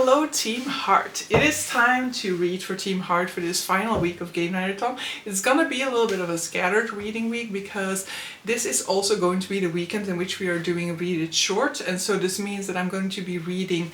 Hello Team Heart! It is time to read for Team Heart for this final week of Gamenightathon. It's gonna be a little bit of a scattered reading week because this is also going to be the weekend in which we are doing Read It Short, and so this means that I'm going to be reading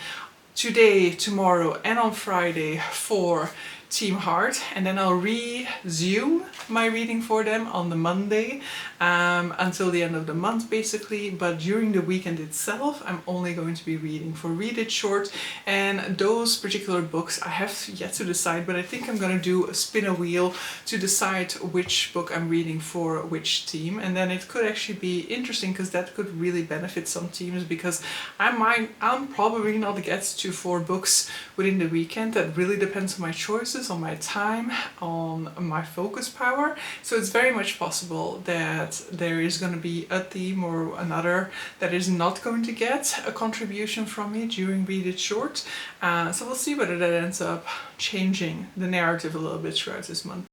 today, tomorrow and on Friday for Team Heart, and then I'll resume my reading for them on the Monday until the end of the month basically, but during the weekend itself I'm only going to be reading for Read It Short, and those particular books I have yet to decide, but I think I'm gonna do a spin a wheel to decide which book I'm reading for which team, and then it could actually be interesting because that could really benefit some teams, because I'm probably not get to 4 books within the weekend. That really depends on my choices, on my time, on my focus power. So it's very much possible that there is going to be a theme or another that is not going to get a contribution from me during Read It Short. So we'll see whether that ends up changing the narrative a little bit throughout this month.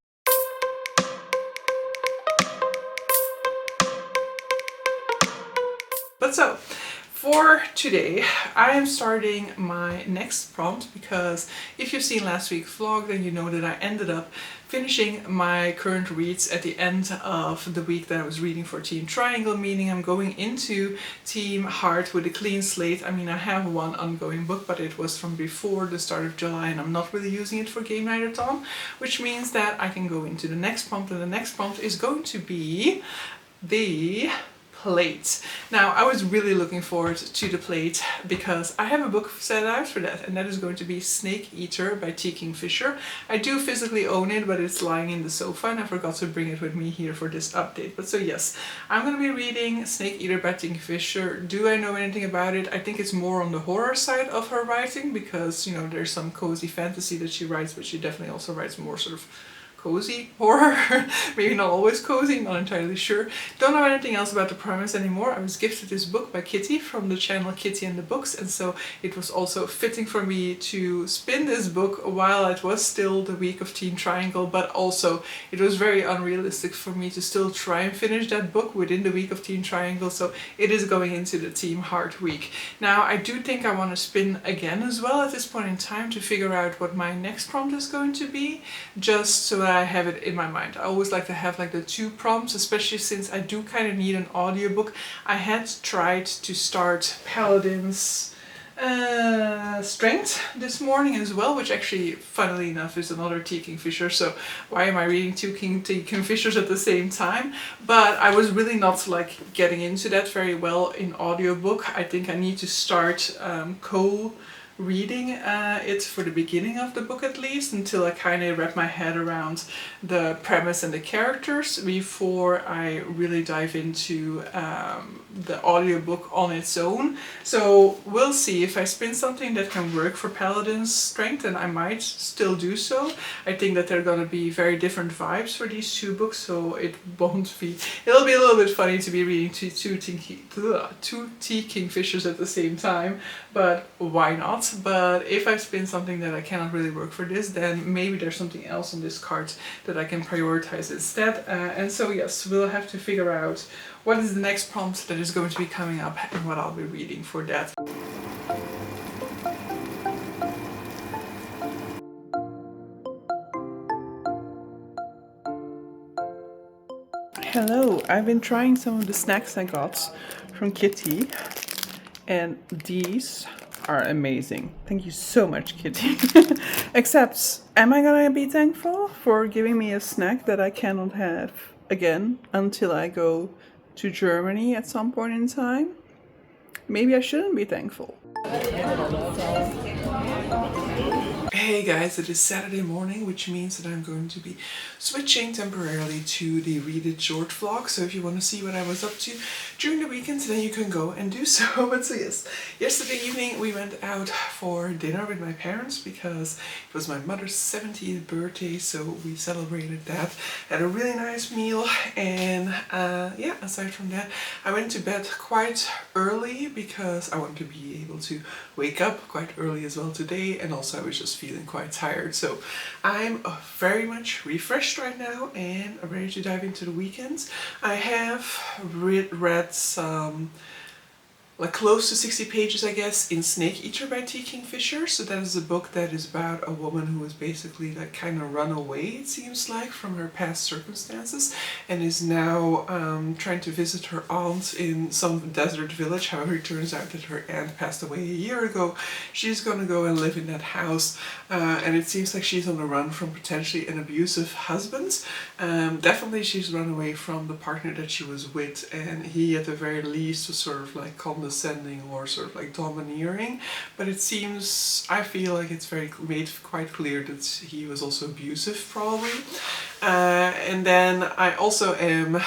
But so, for today, I am starting my next prompt because if you've seen last week's vlog, then you know that I ended up finishing my current reads at the end of the week that I was reading for Team Triangle, meaning I'm going into Team Heart with a clean slate. I mean, I have one ongoing book, but it was from before the start of July and I'm not really using it for Gamenightathon, which means that I can go into the next prompt, and the next prompt is going to be the plate. Now, I was really looking forward to the plate because I have a book set out for that, and that is going to be Snake Eater by T. Kingfisher. I do physically own it, but it's lying in the sofa and I forgot to bring it with me here for this update. But so yes, I'm going to be reading Snake Eater by T. Kingfisher. Do I know anything about it? I think it's more on the horror side of her writing because, you know, there's some cozy fantasy that she writes, but she definitely also writes more sort of cozy horror. Maybe not always cozy, not entirely sure. Don't know anything else about the premise anymore. I was gifted this book by Kitty from the channel Kitty and the Books, and so it was also fitting for me to spin this book while it was still the week of Team Triangle, but also it was very unrealistic for me to still try and finish that book within the week of Team Triangle, so it is going into the Team Heart week. Now, I do think I want to spin again as well at this point in time to figure out what my next prompt is going to be, just so I have it in my mind. I always like to have like the 2 prompts, especially since I do kind of need an audiobook. I had tried to start Paladin's Strength this morning as well, which actually, funnily enough, is another T. Kingfisher, so why am I reading 2 T. Kingfishers at the same time? But I was really not like getting into that very well in audiobook. I think I need to start reading it for the beginning of the book at least, until I kind of wrap my head around the premise and the characters before I really dive into the audiobook on its own. So we'll see. If I spin something that can work for Paladin's Strength, then I might still do so. I think that they're going to be very different vibes for these 2 books, so it'll be a little bit funny to be reading two T. Kingfishers at the same time, but why not? But if I spin something that I cannot really work for this, then maybe there's something else on this card that I can prioritize instead. And so yes, we'll have to figure out what is the next prompt that is going to be coming up and what I'll be reading for that. Hello, I've been trying some of the snacks I got from Kitty, and these are amazing. Thank you so much, Kitty. Except, am I gonna be thankful for giving me a snack that I cannot have again until I go to Germany at some point in time? Maybe I shouldn't be thankful. Hey guys, it is Saturday morning, which means that I'm going to be switching temporarily to the Read It Short vlog. So if you want to see what I was up to during the weekend, then you can go and do so. But so yes, yesterday evening we went out for dinner with my parents because it was my mother's 70th birthday, so we celebrated that. Had a really nice meal, and yeah, aside from that, I went to bed quite early because I wanted to be able to wake up quite early as well today, and also I was just feeling quite tired. So I'm very much refreshed right now and ready to dive into the weekends. I have read some like close to 60 pages, I guess, in Snake Eater by T. Kingfisher. So that is a book that is about a woman who was basically like kind of run away, it seems like, from her past circumstances, and is now trying to visit her aunt in some desert village. However, it turns out that her aunt passed away a year ago. She's gonna go and live in that house, and it seems like she's on the run from potentially an abusive husband. Definitely she's run away from the partner that she was with, and he at the very least was sort of like condescending or sort of like domineering, but it seems, I feel like it's very made quite clear that he was also abusive, probably. And then I also am a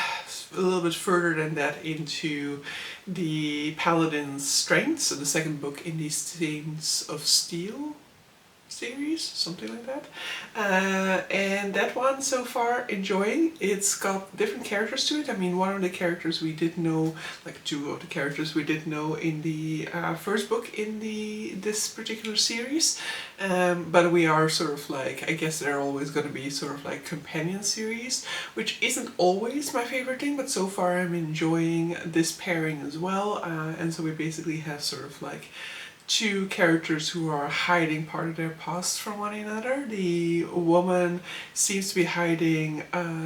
little bit further than that into the Paladin's Strengths, so the second book in the Saints of Steel series, something like that. And that one so far enjoying. It's got different characters to it. I mean, one of the characters we did know, like two of the characters we did know in the first book in this particular series, but we are sort of like, I guess they're always going to be sort of like companion series, which isn't always my favorite thing, but so far I'm enjoying this pairing as well. And so we basically have sort of like two characters who are hiding part of their past from one another. The woman seems to be hiding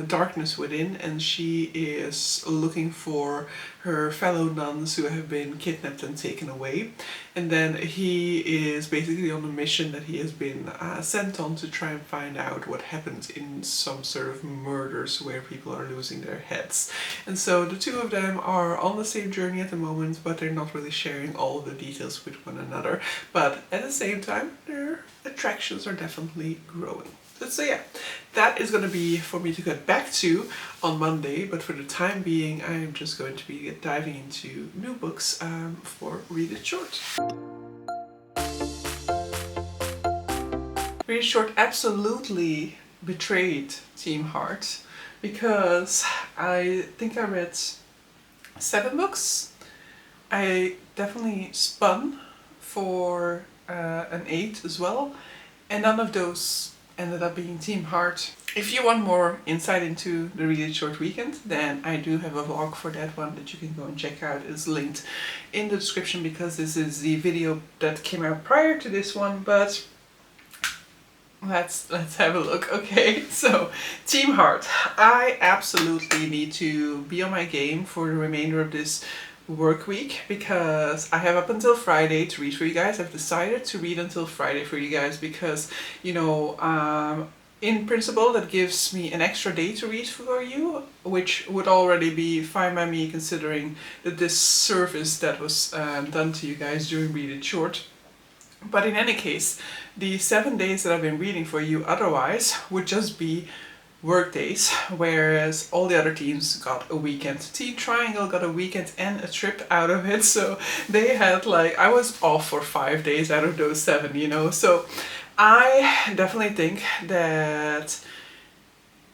darkness within, and she is looking for her fellow nuns who have been kidnapped and taken away. And then he is basically on a mission that he has been sent on to try and find out what happened in some sort of murders where people are losing their heads. And so the two of them are on the same journey at the moment, but they're not really sharing all of the details with one another. But at the same time, their attractions are definitely growing. So yeah, that is going to be for me to get back to on Monday, but for the time being I am just going to be diving into new books for Read It Short. Read It Short absolutely betrayed Team Heart, because I think I read 7 books. I definitely spun for an 8 as well, and none of those ended up being Team Heart. If you want more insight into the Read It Short weekend, then I do have a vlog for that one that you can go and check out. It's linked in the description, because this is the video that came out prior to this one, but let's have a look. Okay, so Team Heart. I absolutely need to be on my game for the remainder of this work week, because I have up until Friday to read for you guys. I've decided to read until Friday for you guys because, you know, in principle that gives me an extra day to read for you, which would already be fine by me considering the disservice that was done to you guys during Read It Short. But in any case, the 7 days that I've been reading for you otherwise would just be work days, whereas all the other teams got a weekend. Team Triangle got a weekend and a trip out of it, so they had like, I was off for 5 days out of those 7, you know. So I definitely think that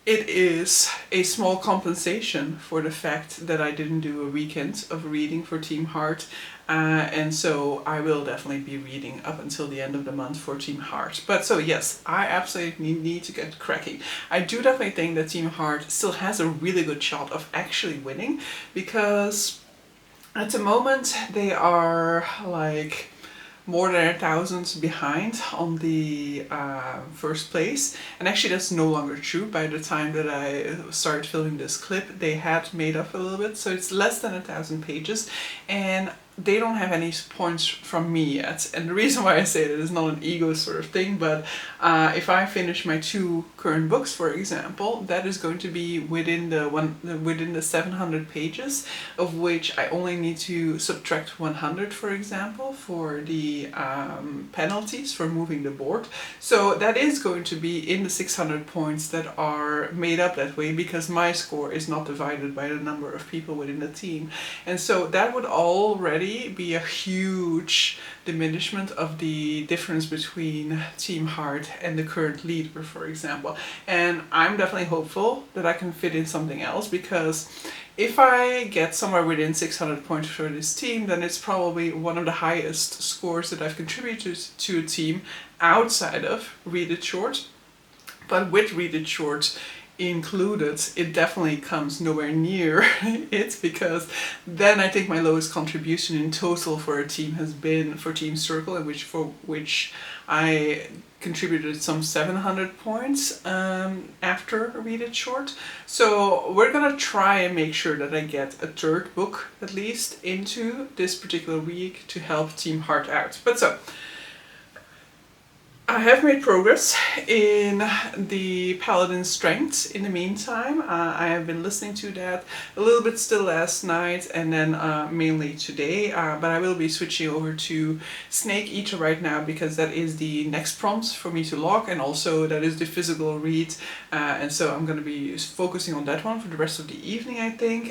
it is a small compensation for the fact that I didn't do a weekend of reading for Team Heart. And so I will definitely be reading up until the end of the month for Team Heart. But so yes, I absolutely need to get cracking. I do definitely think that Team Heart still has a really good shot of actually winning, because at the moment they are like more than 1,000 behind on the first place, and actually that's no longer true. By the time that I started filming this clip, they had made up a little bit, so it's less than 1,000 pages, and they don't have any points from me yet. And the reason why I say that is not an ego sort of thing, but if I finish my 2 current books, for example, that is going to be within the 700 pages, of which I only need to subtract 100, for example, for the penalties for moving the board. So that is going to be in the 600 points that are made up that way, because my score is not divided by the number of people within the team. And so that would already be a huge diminishment of the difference between Team Heart and the current leader, for example. And I'm definitely hopeful that I can fit in something else, because if I get somewhere within 600 points for this team, then it's probably one of the highest scores that I've contributed to a team outside of Read It Short. But with Read It Short included, it definitely comes nowhere near it, because then I think my lowest contribution in total for a team has been for Team Circle, in which I contributed some 700 points after Read It Short. So we're gonna try and make sure that I get a third book at least into this particular week to help Team Heart out. But so I have made progress in the Paladin Strength in the meantime. I have been listening to that a little bit still last night, and then mainly today, but I will be switching over to Snake Eater right now, because that is the next prompt for me to log, and also that is the physical read, and so I'm going to be focusing on that one for the rest of the evening, I think.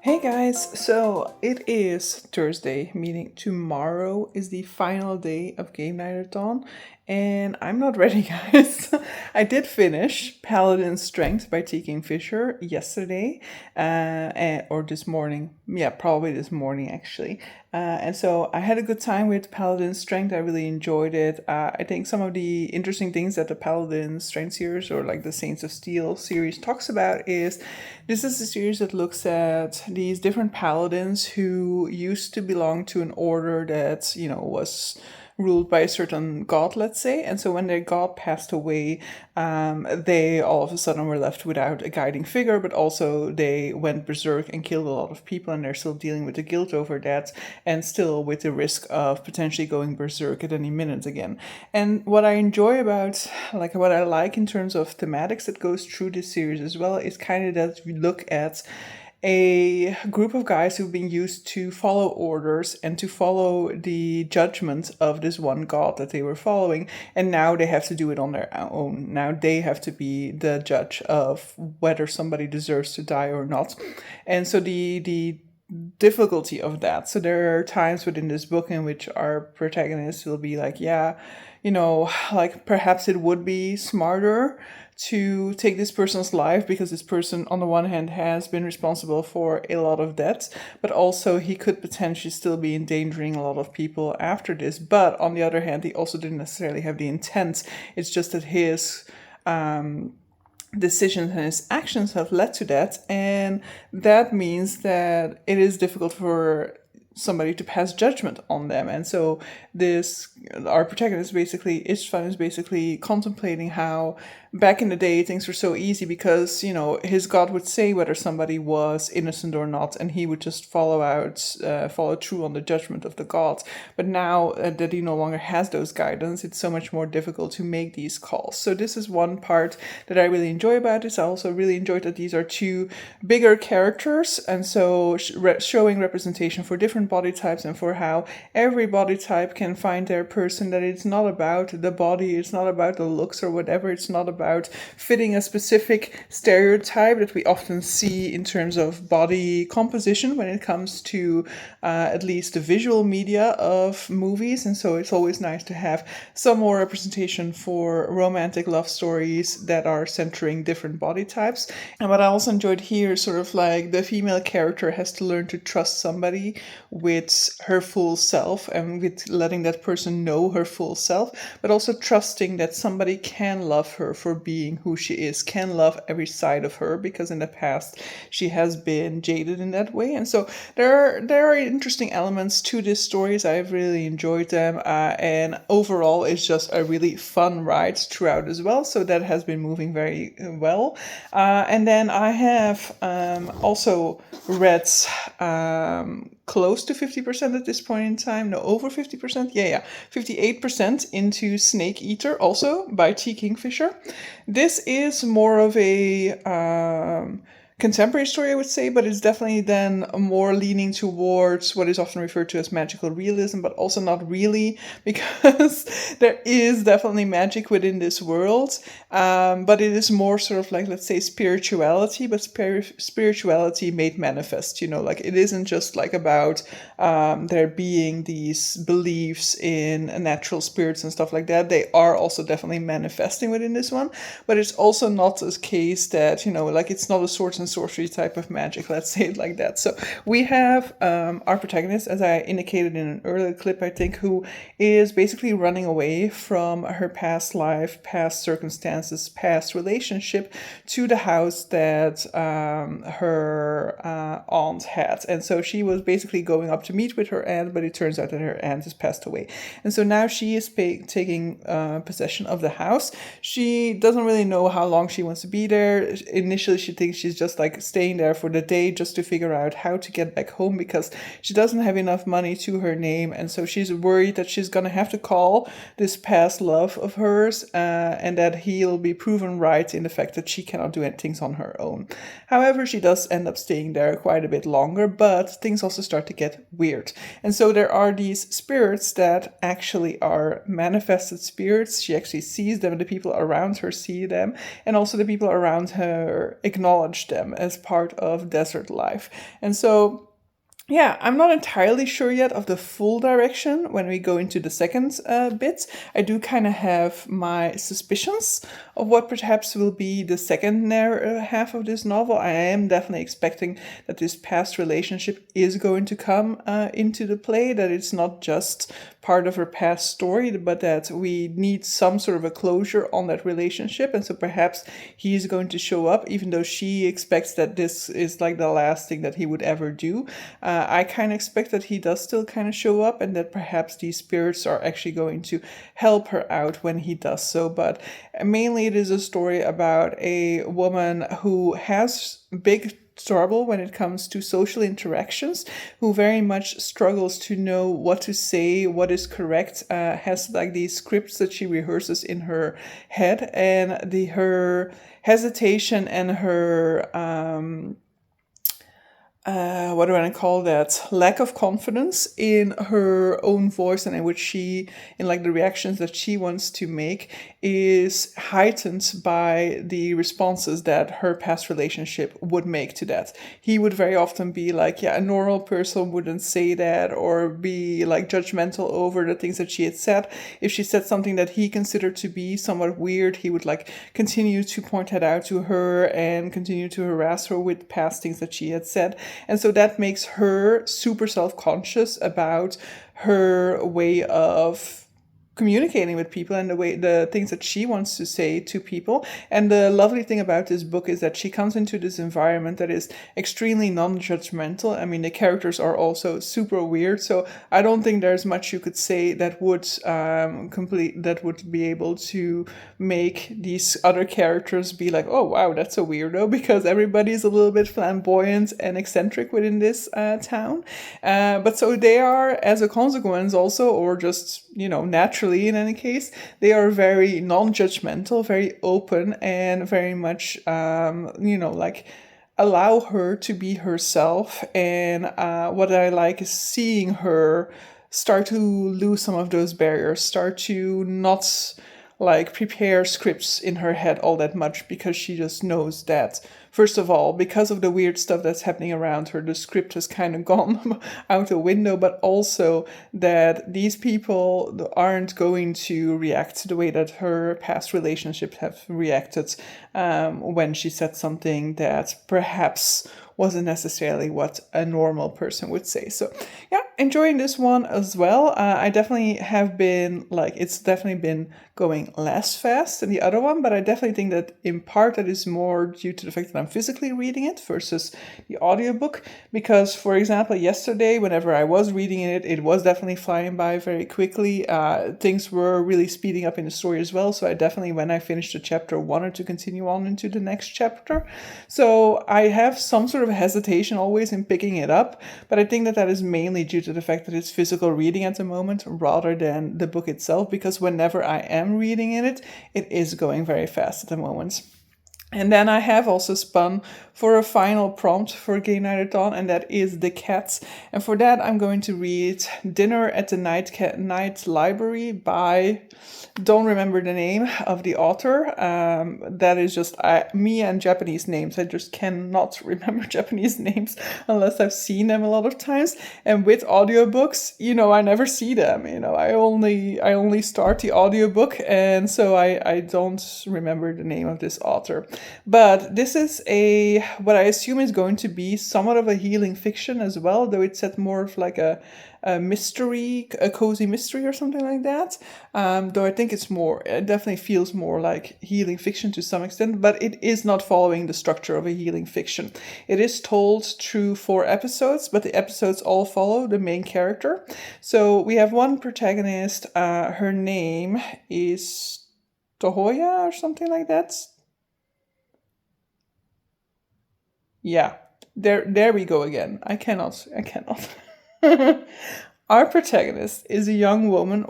Hey guys, so it is Thursday, meaning tomorrow is the final day of Gamenightathon, and I'm not ready, guys. I did finish Paladin Strength by T. Kingfisher yesterday, or this morning. Yeah, probably this morning actually. And so I had a good time with Paladin Strength. I really enjoyed it. I think some of the interesting things that the Paladin Strength series, or like the Saints of Steel series, talks about is this is a series that looks at these different paladins who used to belong to an order that, was ruled by a certain god, let's say. And so when their god passed away, they all of a sudden were left without a guiding figure, but also they went berserk and killed a lot of people, and they're still dealing with the guilt over that, and still with the risk of potentially going berserk at any minute again. And what I enjoy about, what I like in terms of thematics that goes through this series as well, is kind of that we look at a group of guys who've been used to follow orders and to follow the judgment of this one god that they were following, and now they have to do it on their own. Now they have to be the judge of whether somebody deserves to die or not. And so the difficulty of that. So there are times within this book in which our protagonist will be like, yeah, perhaps it would be smarter to take this person's life, because this person on the one hand has been responsible for a lot of deaths, but also he could potentially still be endangering a lot of people after this. But on the other hand, he also didn't necessarily have the intent. It's just that his decisions and his actions have led to that, and that means that it is difficult for somebody to pass judgment on them. And so our protagonist Istvan is basically contemplating how back in the day things were so easy, because his god would say whether somebody was innocent or not, and he would just follow through on the judgment of the gods. But now that he no longer has those guidance, it's so much more difficult to make these calls. So this is one part that I really enjoy about this. I also really enjoyed that these are two bigger characters, and so showing representation for different body types, and for how every body type can find their person, that it's not about the body, it's not about the looks or whatever, it's not about fitting a specific stereotype that we often see in terms of body composition when it comes to at least the visual media of movies. And so it's always nice to have some more representation for romantic love stories that are centering different body types. And what I also enjoyed here, sort of like the female character has to learn to trust somebody with her full self, and with letting that person know her full self, but also trusting that somebody can love her for being who she is, can love every side of her, because in the past she has been jaded in that way. And so there are interesting elements to these stories. I've really enjoyed them, and overall it's just a really fun ride throughout as well. So that has been moving very well. And then I have also read close to 50% at this point in time. No, over 50%. Yeah, 58% into Snake Eater, also by T. Kingfisher. This is more of a contemporary story, I would say, but it's definitely then more leaning towards what is often referred to as magical realism, but also not really, because there is definitely magic within this world, but it is more sort of like, let's say, spirituality, but spirituality made manifest, like it isn't just like about there being these beliefs in natural spirits and stuff like that. They are also definitely manifesting within this one, but it's also not a case that, like it's not a swords and sorcery type of magic, let's say it like that. So we have our protagonist, as I indicated in an earlier clip, I think, who is basically running away from her past life, past circumstances, past relationship to the house that her aunt had. And so she was basically going up to meet with her aunt, but it turns out that her aunt has passed away. And so now she is taking possession of the house. She doesn't really know how long she wants to be there. Initially, she thinks she's just like staying there for the day just to figure out how to get back home, because she doesn't have enough money to her name. And so she's worried that she's going to have to call this past love of hers and that he'll be proven right in the fact that she cannot do things on her own. However, she does end up staying there quite a bit longer, but things also start to get weird. And so there are these spirits that actually are manifested spirits. She actually sees them, the people around her see them, and also the people around her acknowledge them as part of desert life. And so yeah, I'm not entirely sure yet of the full direction when we go into the second bit. I do kind of have my suspicions of what perhaps will be the second half of this novel. I am definitely expecting that this past relationship is going to come into the play, that it's not just part of her past story, but that we need some sort of a closure on that relationship. And so perhaps he's going to show up, even though she expects that this is like the last thing that he would ever do. I kind of expect that he does still kind of show up, and that perhaps these spirits are actually going to help her out when he does so. But mainly it is a story about a woman who has big trouble when it comes to social interactions, who very much struggles to know what to say, what is correct, has like these scripts that she rehearses in her head, and her hesitation and her what do I call that? Lack of confidence in her own voice and in which in like the reactions that she wants to make is heightened by the responses that her past relationship would make to that. He would very often be like, yeah, a normal person wouldn't say that, or be like judgmental over the things that she had said. If she said something that he considered to be somewhat weird, he would like continue to point that out to her and continue to harass her with past things that she had said. And so that makes her super self-conscious about her way of communicating with people and the things that she wants to say to people. And the lovely thing about this book is that she comes into this environment that is extremely non-judgmental. I mean, the characters are also super weird, so I don't think there's much you could say that would be able to make these other characters be like, oh wow, that's a weirdo, because everybody's a little bit flamboyant and eccentric within this town. But so they are, as a consequence also, or just, naturally in any case, they are very non-judgmental, very open, and very much, like allow her to be herself. And what I like is seeing her start to lose some of those barriers, start to not like prepare scripts in her head all that much, because she just knows that, first of all, because of the weird stuff that's happening around her, the script has kind of gone out the window, but also that these people aren't going to react the way that her past relationships have reacted when she said something that perhaps wasn't necessarily what a normal person would say. So yeah, enjoying this one as well. I definitely have been it's definitely been going less fast than the other one, but I definitely think that in part that is more due to the fact that I'm physically reading it versus the audiobook. Because, for example, yesterday, whenever I was reading it, it was definitely flying by very quickly. Things were really speeding up in the story as well. So I definitely, when I finished the chapter, wanted to continue on into the next chapter. So I have some sort of hesitation always in picking it up, but I think that that is mainly due to the fact that it's physical reading at the moment rather than the book itself, because whenever I am reading in it, it is going very fast at the moment. And then I have also spun for a final prompt for Gamenightathon, and that is The Cats. And for that, I'm going to read Dinner at the Night Library by, don't remember the name of the author. That is just me and Japanese names. I just cannot remember Japanese names unless I've seen them a lot of times. And with audiobooks, I never see them. I only start the audiobook, and so I don't remember the name of this author. But this is what I assume is going to be somewhat of a healing fiction as well, though it's set more of like a mystery, a cozy mystery or something like that. Though I think it definitely feels more like healing fiction to some extent, but it is not following the structure of a healing fiction. It is told through 4 episodes, but the episodes all follow the main character. So we have one protagonist, her name is Tohoya or something like that. Yeah, there we go again. I cannot. Our protagonist is a young woman,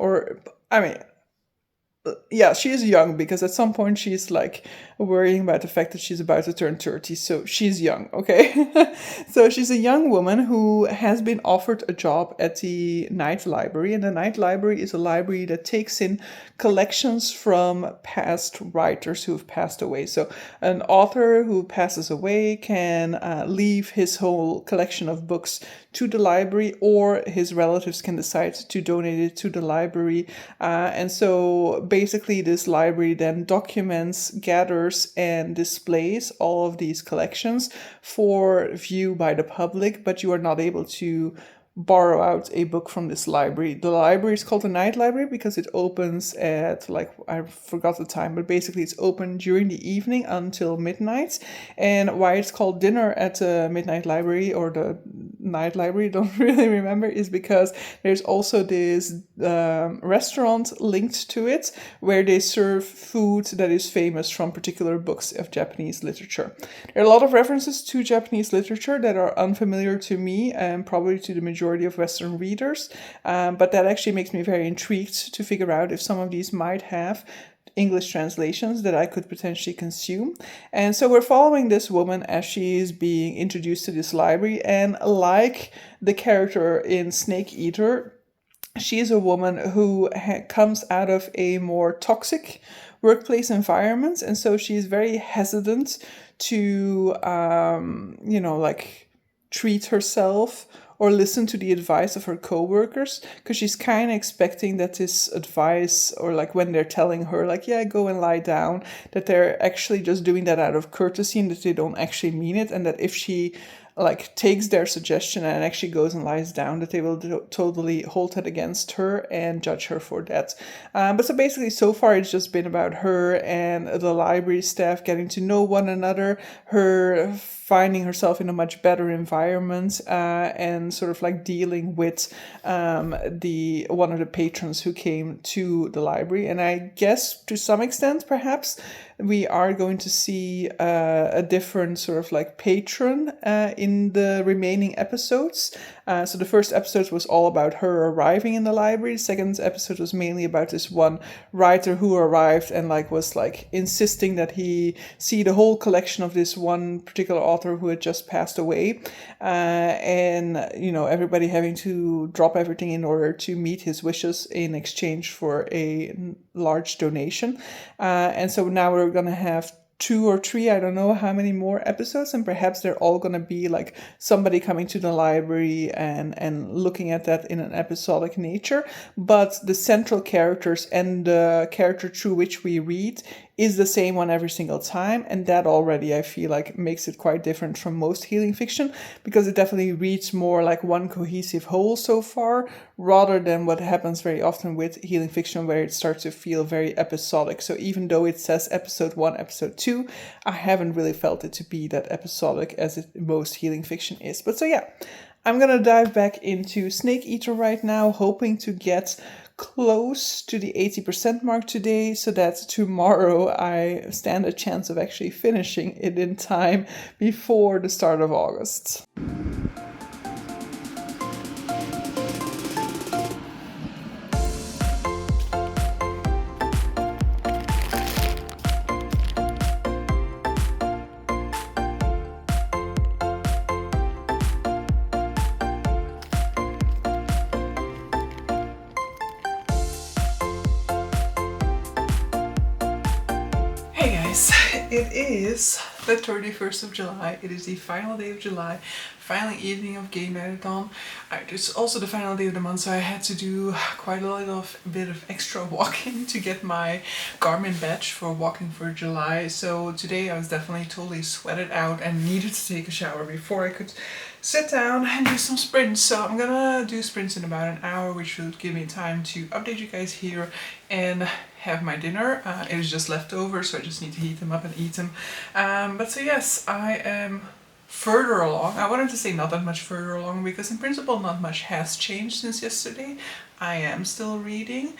yeah, she is young because at some point she's like worrying about the fact that she's about to turn 30. So she's young, okay? So she's a young woman who has been offered a job at the Night Library. And the Night Library is a library that takes in collections from past writers who have passed away. So an author who passes away can leave his whole collection of books to the library, or his relatives can decide to donate it to the library. And so basically this library then documents, gathers, and displays all of these collections for view by the public, but you are not able to borrow out a book from this library. The library is called the Night Library because it opens at, I forgot the time, but basically it's open during the evening until midnight. And why it's called Dinner at the Midnight Library or the Night Library, don't really remember, is because there's also this restaurant linked to it where they serve food that is famous from particular books of Japanese literature. There are a lot of references to Japanese literature that are unfamiliar to me and probably to the majority of Western readers, but that actually makes me very intrigued to figure out if some of these might have English translations that I could potentially consume. And so we're following this woman as she is being introduced to this library, and like the character in Snake Eater, she is a woman who comes out of a more toxic workplace environment, and so she's very hesitant to treat herself or listen to the advice of her coworkers, because she's kind of expecting that this advice, or like when they're telling her like, yeah, go and lie down, that they're actually just doing that out of courtesy and that they don't actually mean it, and that if she takes their suggestion and actually goes and lies down, that they will totally hold it against her and judge her for that. But so basically, so far it's just been about her and the library staff getting to know one another, her finding herself in a much better environment, and sort of dealing with one of the patrons who came to the library. And I guess to some extent, perhaps, we are going to see a different sort of patron in the remaining episodes. So the first episode was all about her arriving in the library. The second episode was mainly about this one writer who arrived and was insisting that he see the whole collection of this one particular author who had just passed away. And, everybody having to drop everything in order to meet his wishes in exchange for a large donation. And so now we're going to have 2 or 3, I don't know how many more episodes, and perhaps they're all going to be somebody coming to the library and looking at that in an episodic nature. But the central characters and the character through which we read is the same one every single time, and that already I feel makes it quite different from most healing fiction, because it definitely reads more like one cohesive whole so far, rather than what happens very often with healing fiction where it starts to feel very episodic. So even though it says episode 1, episode 2, I haven't really felt it to be that episodic as most healing fiction is. But so yeah, I'm gonna dive back into Snake Eater right now, hoping to get close to the 80% mark today, so that tomorrow I stand a chance of actually finishing it in time before the start of August. It is the 31st of July. It is the final day of July, final evening of Gamenightathon. It's also the final day of the month, so I had to do quite a bit of extra walking to get my Garmin badge for walking for July. So today I was definitely totally sweated out and needed to take a shower before I could sit down and do some sprints. So I'm gonna do sprints in about an hour, which will give me time to update you guys here and have my dinner. It is just leftover, so I just need to heat them up and eat them. But so yes, I am further along. I wanted to say not that much further along because in principle not much has changed since yesterday. I am still reading.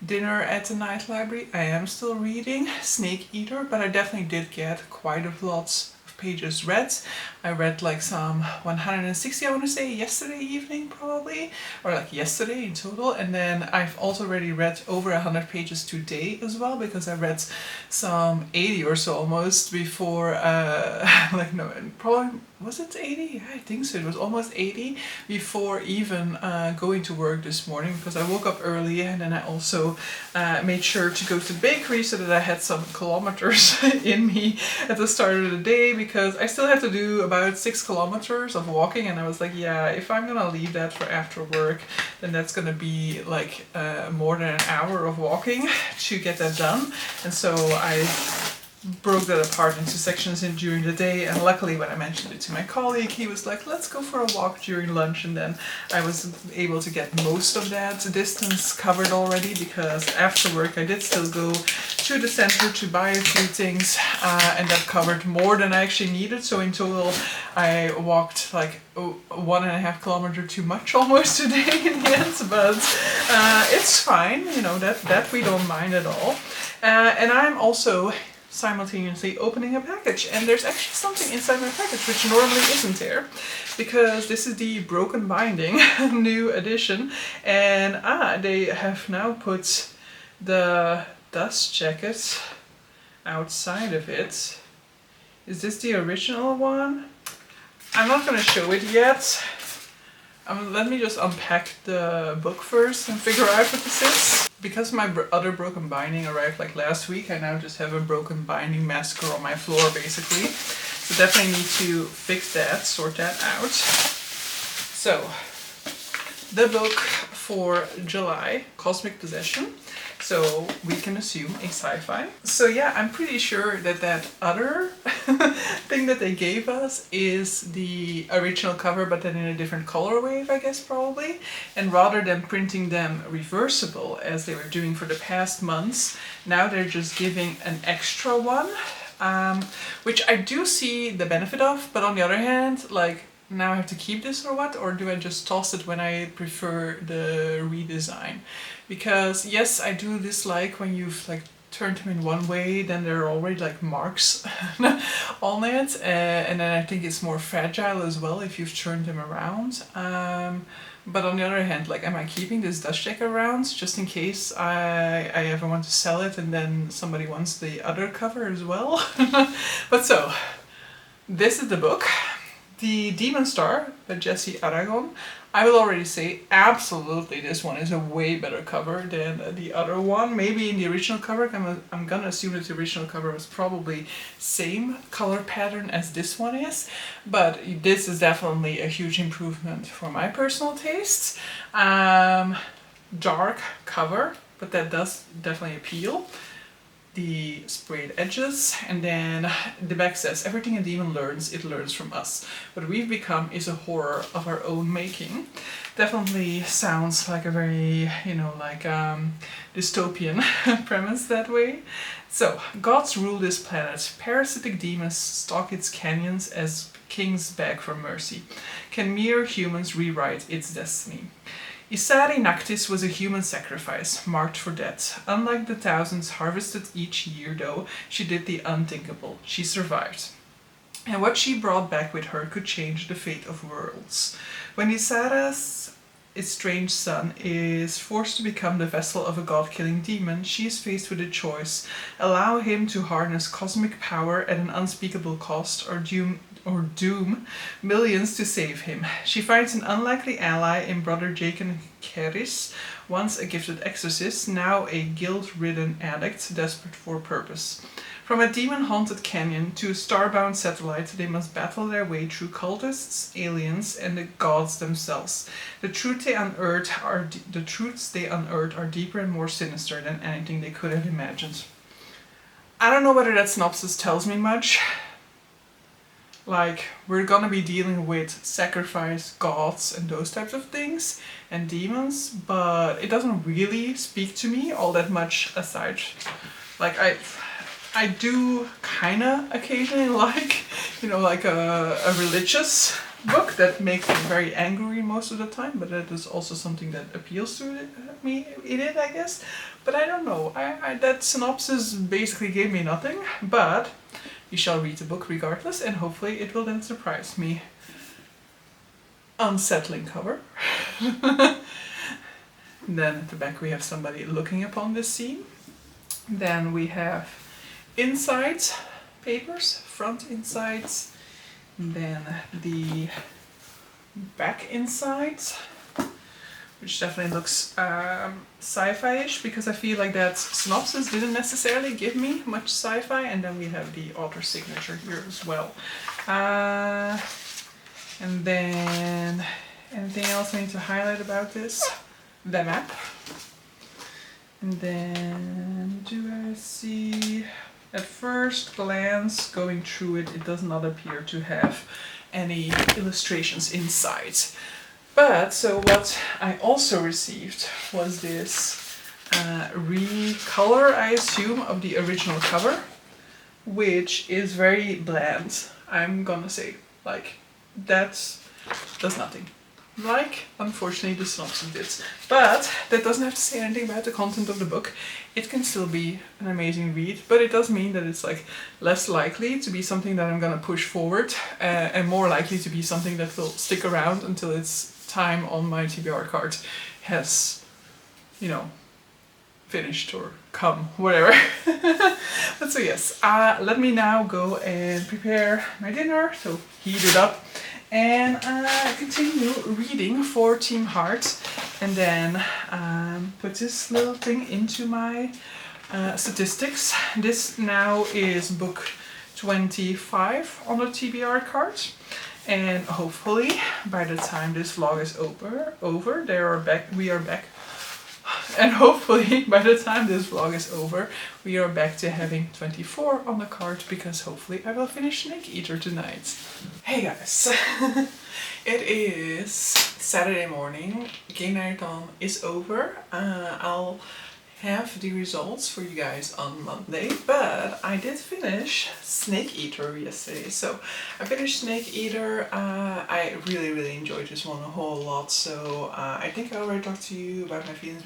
Dinner at the night library, I am still reading. Snake Eater, but I definitely did get quite a lot of pages read. I read like some 160, I want to say, yesterday evening probably, or like yesterday in total, and then I've also already read over 100 pages today as well, because I read some 80 or so almost before, like no, probably, was it 80? I think so, it was almost 80 before even going to work this morning, because I woke up early and then I also made sure to go to the bakery so that I had some kilometers in me at the start of the day, because I still had to do about 6 kilometers of walking, and I was like, yeah, if I'm gonna leave that for after work, then that's gonna be like more than an hour of walking to get that done. And so I broke that apart into sections during the day, and luckily when I mentioned it to my colleague, he was like, let's go for a walk during lunch, and then I was able to get most of that distance covered already, because after work I did still go to the center to buy a few things, and that covered more than I actually needed. So in total I walked like 1.5 kilometers too much almost today in the end, but it's fine, you know, that we don't mind at all. And I'm also simultaneously opening a package, and there's actually something inside my package which normally isn't there, because this is the Broken Binding new edition, and they have now put the dust jacket outside of it. Is this the original one? I'm not gonna show it yet. Let me just unpack the book first and figure out what this is. Because my other broken binding arrived like last week, I now just have a broken binding massacre on my floor basically. So definitely need to fix that, sort that out. So, the book for July, Cosmic Possession. So we can assume a sci-fi. So yeah, I'm pretty sure that that other thing that they gave us is the original cover, but then in a different color wave, I guess, probably. And rather than printing them reversible as they were doing for the past months, now they're just giving an extra one, which I do see the benefit of, but on the other hand, like, now I have to keep this or what? Or do I just toss it when I prefer the redesign? Because yes, I do dislike when you've like turned them in one way, then there are already like marks on it, and then I think it's more fragile as well if you've turned them around. But on the other hand, like, am I keeping this dust jacket around just in case I ever want to sell it and then somebody wants the other cover as well? But so, this is the book. The Demon Star by Jesse Aragon. I will already say absolutely this one is a way better cover than the other one. Maybe in the original cover, I'm gonna assume that the original cover was probably same color pattern as this one is, but this is definitely a huge improvement for my personal tastes. Dark cover, but that does definitely appeal. The sprayed edges, and then the back says, everything a demon learns, it learns from us. What we've become is a horror of our own making. Definitely sounds like a very, you know, like dystopian premise that way. So, gods rule this planet. Parasitic demons stalk its canyons as kings beg for mercy. Can mere humans rewrite its destiny? Isari Nactis was a human sacrifice, marked for death. Unlike the thousands harvested each year, though, she did the unthinkable. She survived. And what she brought back with her could change the fate of worlds. When Isara's estranged son is forced to become the vessel of a god-killing demon, she is faced with a choice. Allow him to harness cosmic power at an unspeakable cost, or doom millions to save him. She finds an unlikely ally in Brother Jacob Keris, once a gifted exorcist, now a guilt-ridden addict desperate for purpose. From a demon-haunted canyon to a starbound satellite, they must battle their way through cultists, aliens, and the gods themselves. The truths they unearth are deeper and more sinister than anything they could have imagined. I don't know whether that synopsis tells me much. Like, we're gonna be dealing with sacrifice, gods, and those types of things, and demons, but it doesn't really speak to me all that much aside. Like, I do kinda occasionally like, like a religious book that makes me very angry most of the time, but that is also something that appeals to me in it, I guess. But I don't know, that synopsis basically gave me nothing, but you shall read the book regardless, and hopefully it will then surprise me. Unsettling cover. Then at the back we have somebody looking upon this scene. Then we have insides papers, front insides, then the back insides, which definitely looks sci-fi-ish, because I feel like that synopsis didn't necessarily give me much sci-fi. And then we have the author signature here as well. And then anything else I need to highlight about this? The map. And then do I see, at first glance going through it, it does not appear to have any illustrations inside. But, so what I also received was this recolor, I assume, of the original cover, which is very bland, I'm gonna say. Like, that does nothing. Like, unfortunately, the synopsis did. But that doesn't have to say anything about the content of the book. It can still be an amazing read, but it does mean that it's like less likely to be something that I'm gonna push forward, and more likely to be something that will stick around until its time on my TBR card has, finished or come, whatever. But so yes, let me now go and prepare my dinner, so heat it up, and continue reading for Team Heart, and then put this little thing into my statistics. This now is book 25 on the TBR card. And hopefully, by the time this vlog is over, we are back. And hopefully, by the time this vlog is over, we are back to having 24 on the card, because hopefully I will finish Snake Eater tonight. Hey guys, it is Saturday morning. Gamenightathon is over. I'll have the results for you guys on Monday, but I did finish Snake Eater yesterday. So I finished Snake Eater. I really enjoyed this one a whole lot, so I think I already talked to you about my feelings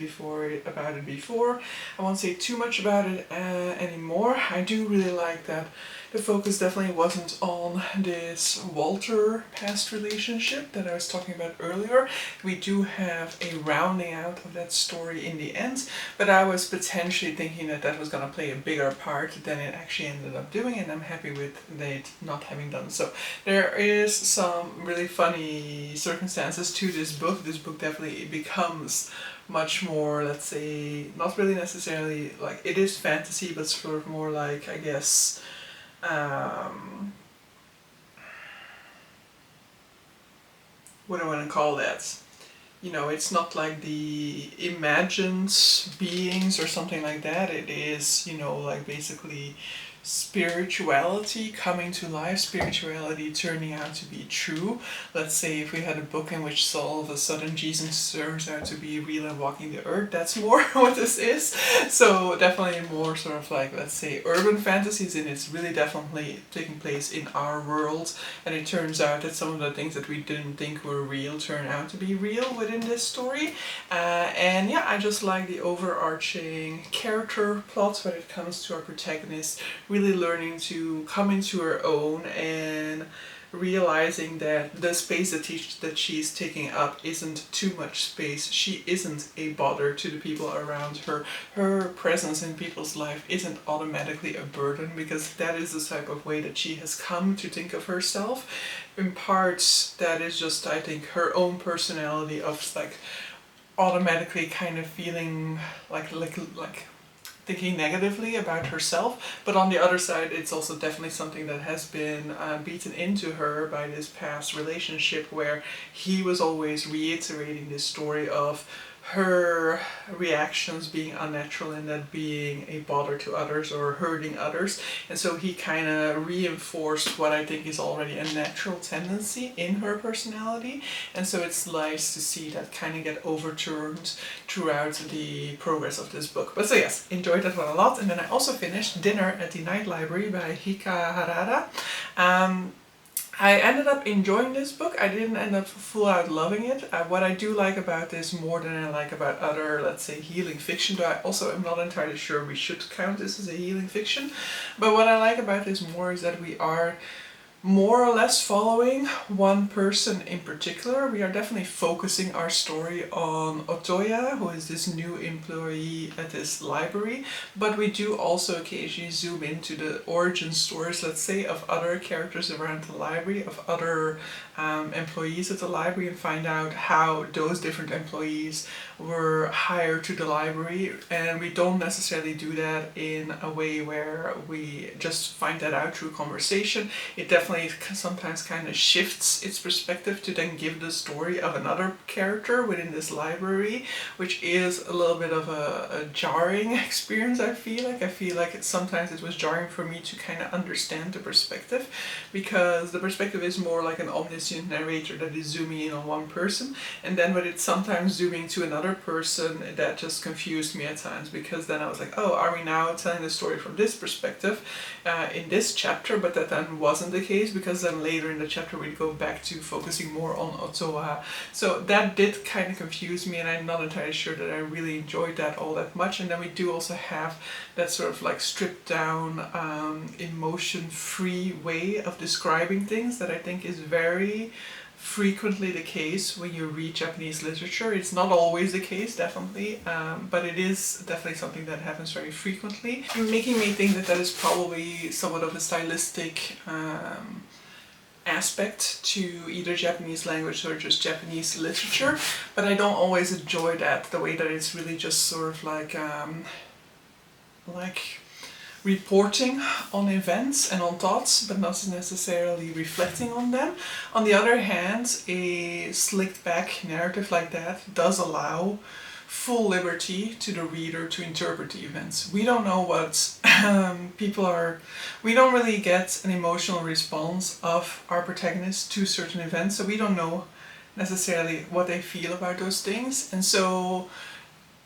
about it before. I won't say too much about it anymore. I do really like that the focus definitely wasn't on this Walter past relationship that I was talking about earlier. We do have a rounding out of that story in the end, but I was potentially thinking that that was going to play a bigger part than it actually ended up doing, and I'm happy with it not having done so. There is some really funny circumstances to this book. This book definitely becomes much more, let's say, not really necessarily, like, it is fantasy, but sort of more like, I guess, what do I want to call that? It's not like the imagined beings or something like that. It is, like basically spirituality coming to life, spirituality turning out to be true. Let's say if we had a book in which all of a sudden Jesus turns out to be real and walking the earth, that's more what this is. So definitely more sort of like, let's say, urban fantasies, and it's really definitely taking place in our world, and it turns out that some of the things that we didn't think were real turn out to be real within this story. And yeah, I just like the overarching character plot when it comes to our protagonist really learning to come into her own and realizing that the space that she's taking up isn't too much space. She isn't a bother to the people around her. Her presence in people's life isn't automatically a burden, because that is the type of way that she has come to think of herself. In parts, that is just, I think, her own personality of like automatically kind of feeling like thinking negatively about herself, but on the other side it's also definitely something that has been beaten into her by this past relationship where he was always reiterating this story of her reactions being unnatural and that being a bother to others or hurting others. And so he kind of reinforced what I think is already a natural tendency in her personality. And so it's nice to see that kind of get overturned throughout the progress of this book. But so yes, enjoyed that one a lot. And then I also finished Dinner at the Night Library by Hika Harada. I ended up enjoying this book. I didn't end up full out loving it. What I do like about this more than I like about other, let's say, healing fiction, though I also am not entirely sure we should count this as a healing fiction, but what I like about this more is that we are more or less following one person in particular. We are definitely focusing our story on Otoya, who is this new employee at this library, but we do also occasionally zoom into the origin stories, let's say, of other characters around the library, of other employees at the library, and find out how those different employees were hired to the library. And we don't necessarily do that in a way where we just find that out through conversation. It definitely sometimes kind of shifts its perspective to then give the story of another character within this library, which is a little bit of a jarring experience. I feel like sometimes it was jarring for me to kind of understand the perspective, because the perspective is more like an omniscient narrator that is zooming in on one person, and then when it's sometimes zooming to another person, that just confused me at times, because then I was like, oh, are we now telling the story from this perspective in this chapter? But that then wasn't the case, because then later in the chapter we'd go back to focusing more on Otoa. So that did kind of confuse me, and I'm not entirely sure that I really enjoyed that all that much. And then we do also have that sort of like stripped down, emotion-free way of describing things that I think is very frequently the case when you read Japanese literature. It's not always the case, definitely, but it is definitely something that happens very frequently, making me think that that is probably somewhat of a stylistic aspect to either Japanese language or just Japanese literature, but I don't always enjoy that, the way that it's really just sort of like reporting on events and on thoughts, but not necessarily reflecting on them. On the other hand, a slicked back narrative like that does allow full liberty to the reader to interpret the events. We don't know what we don't really get an emotional response of our protagonists to certain events, so we don't know necessarily what they feel about those things, and so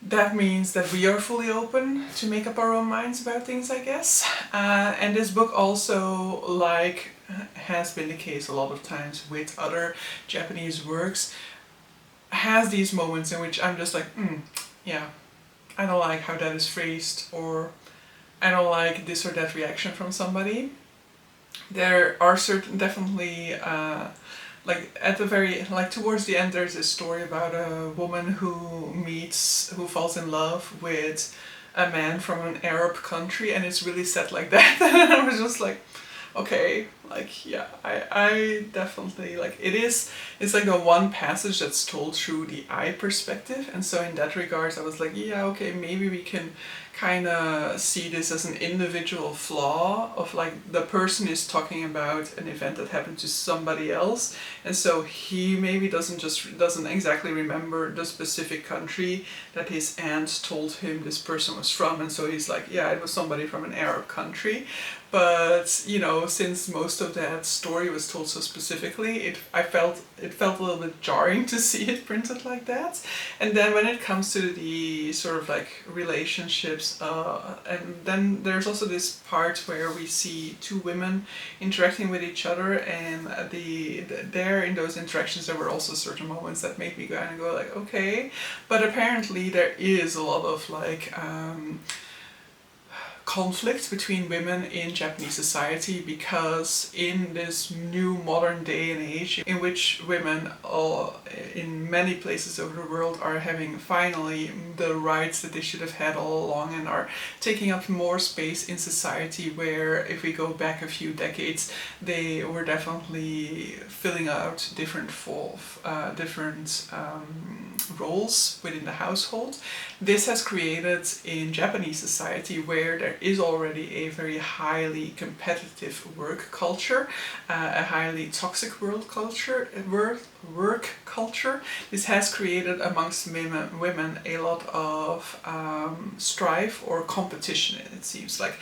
that means that we are fully open to make up our own minds about things, I guess. And this book also, like has been the case a lot of times with other Japanese works, has these moments in which I'm just like, yeah, I don't like how that is phrased, or I don't like this or that reaction from somebody. There are certain, definitely, towards the end, there's this story about a woman who falls in love with a man from an Arab country, and it's really set like that. And I was just like, okay, like, yeah, I definitely, like, it's like the one passage that's told through the I perspective, and so in that regards I was like, yeah, okay, maybe we can kind of see this as an individual flaw of, like, the person is talking about an event that happened to somebody else, and so he maybe doesn't exactly remember the specific country that his aunt told him this person was from, and so he's like, yeah, it was somebody from an Arab country. But, you know, since most of that story was told so specifically, it felt a little bit jarring to see it printed like that. And then when it comes to the sort of like relationships, and then there's also this part where we see two women interacting with each other, and there in those interactions there were also certain moments that made me kind of go like, okay. But apparently there is a lot of like conflict between women in Japanese society, because in this new modern day and age in which women in many places over the world are having finally the rights that they should have had all along and are taking up more space in society, where if we go back a few decades they were definitely filling out different roles within the household. This has created in Japanese society, where there is already a very highly competitive work culture, a highly toxic work culture. This has created amongst women a lot of strife or competition, it seems like.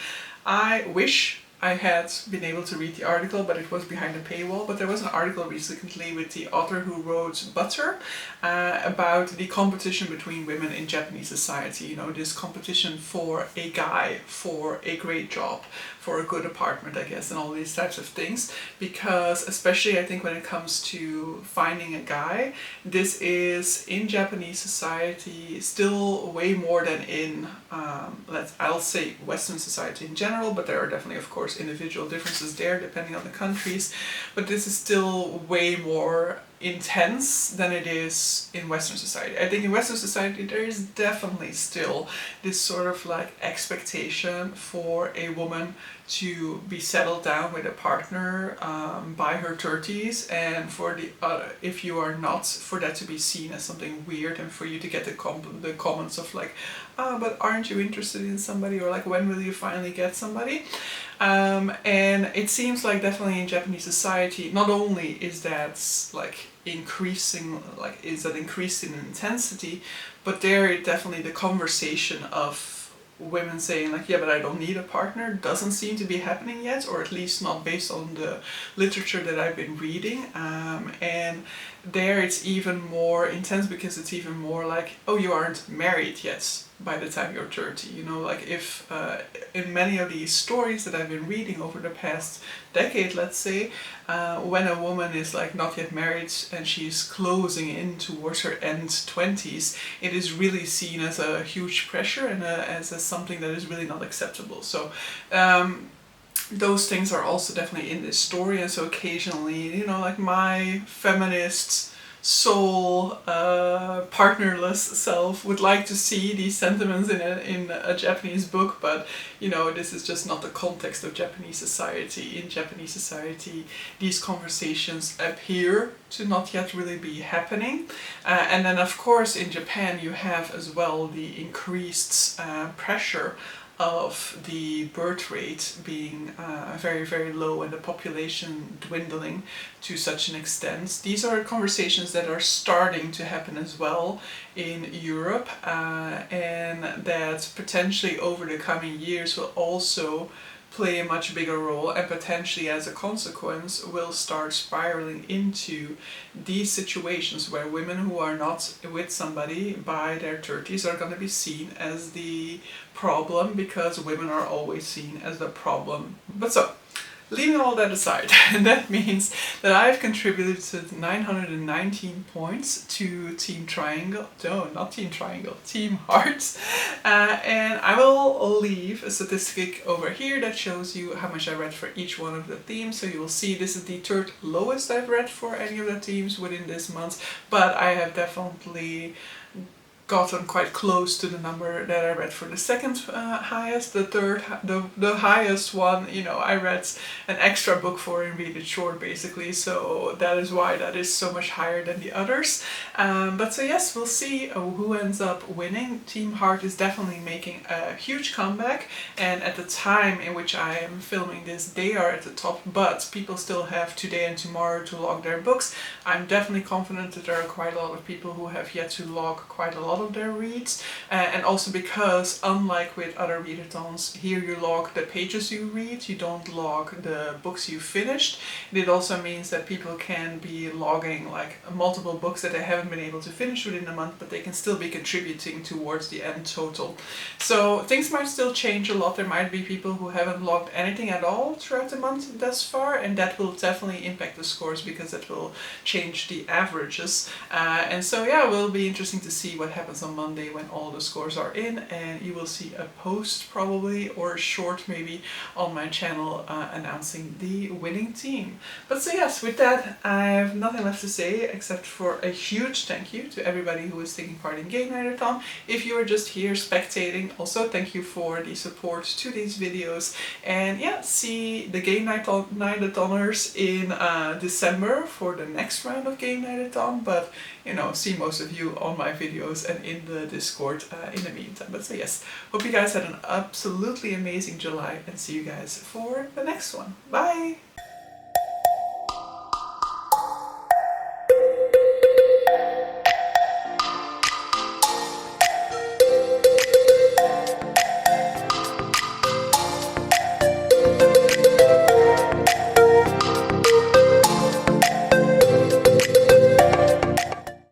I wish I had been able to read the article, but it was behind a paywall. But there was an article recently with the author who wrote Butter about the competition between women in Japanese society. You know, this competition for a guy, for a great job, for a good apartment, I guess, and all these types of things. Because especially I think when it comes to finding a guy, this is in Japanese society still way more than in, I'll say Western society in general, but there are definitely, of course, individual differences there depending on the countries. But this is still way more intense than it is in Western society. I think in Western society there is definitely still this sort of like expectation for a woman to be settled down with a partner by her 30s, and for the if you are not, for that to be seen as something weird, and for you to get the comments of like, but aren't you interested in somebody, or like, when will you finally get somebody? And it seems like definitely in Japanese society, not only is that like increasing in intensity, but there definitely the conversation of women saying like, yeah, but I don't need a partner, doesn't seem to be happening yet, or at least not based on the literature that I've been reading. And there it's even more intense, because it's even more like, oh, you aren't married yet by the time you're 30. You know, like if in many of these stories that I've been reading over the past decade, let's say, when a woman is like not yet married and she's closing in towards her end 20s, it is really seen as a huge pressure and as something that is really not acceptable. So those things are also definitely in this story, and so occasionally, you know, like my feminist soul, partnerless self would like to see these sentiments in a Japanese book, but you know, this is just not the context of Japanese society. In Japanese society, these conversations appear to not yet really be happening. And then of course in Japan you have as well the increased pressure of the birth rate being very, very low, and the population dwindling to such an extent. These are conversations that are starting to happen as well in Europe, and that potentially over the coming years will also play a much bigger role, and potentially as a consequence will start spiraling into these situations where women who are not with somebody by their 30s are going to be seen as the problem, because women are always seen as the problem. But so, leaving all that aside, that means that I've contributed 919 points to Team Triangle. No, not Team Triangle, Team Hearts. And I will leave a statistic over here that shows you how much I read for each one of the themes. So you will see this is the third lowest I've read for any of the themes within this month, but I have definitely gotten quite close to the number that I read for the second highest. The highest one, you know, I read an extra book for and read it short basically, so that is why that is so much higher than the others. But so yes, we'll see who ends up winning. Team Heart is definitely making a huge comeback, and at the time in which I am filming this, they are at the top, but people still have today and tomorrow to log their books. I'm definitely confident that there are quite a lot of people who have yet to log quite a lot of their reads, and also because unlike with other readathons, here you log the pages you read, you don't log the books you finished. It also means that people can be logging like multiple books that they haven't been able to finish within a month, but they can still be contributing towards the end total. So things might still change a lot. There might be people who haven't logged anything at all throughout the month thus far, and that will definitely impact the scores because it will change the averages. And so yeah, it will be interesting to see what happens happens on Monday when all the scores are in, and you will see a post probably, or a short maybe, on my channel announcing the winning team. But so yes, with that I have nothing left to say except for a huge thank you to everybody who is taking part in Gamenightathon. If you are just here spectating, also thank you for the support to these videos. And yeah, see the Gamenightathoners in December for the next round of Gamenightathon, but you know, see most of you on my videos and in the Discord in the meantime. But so yes, hope you guys had an absolutely amazing July, and see you guys for the next one. Bye!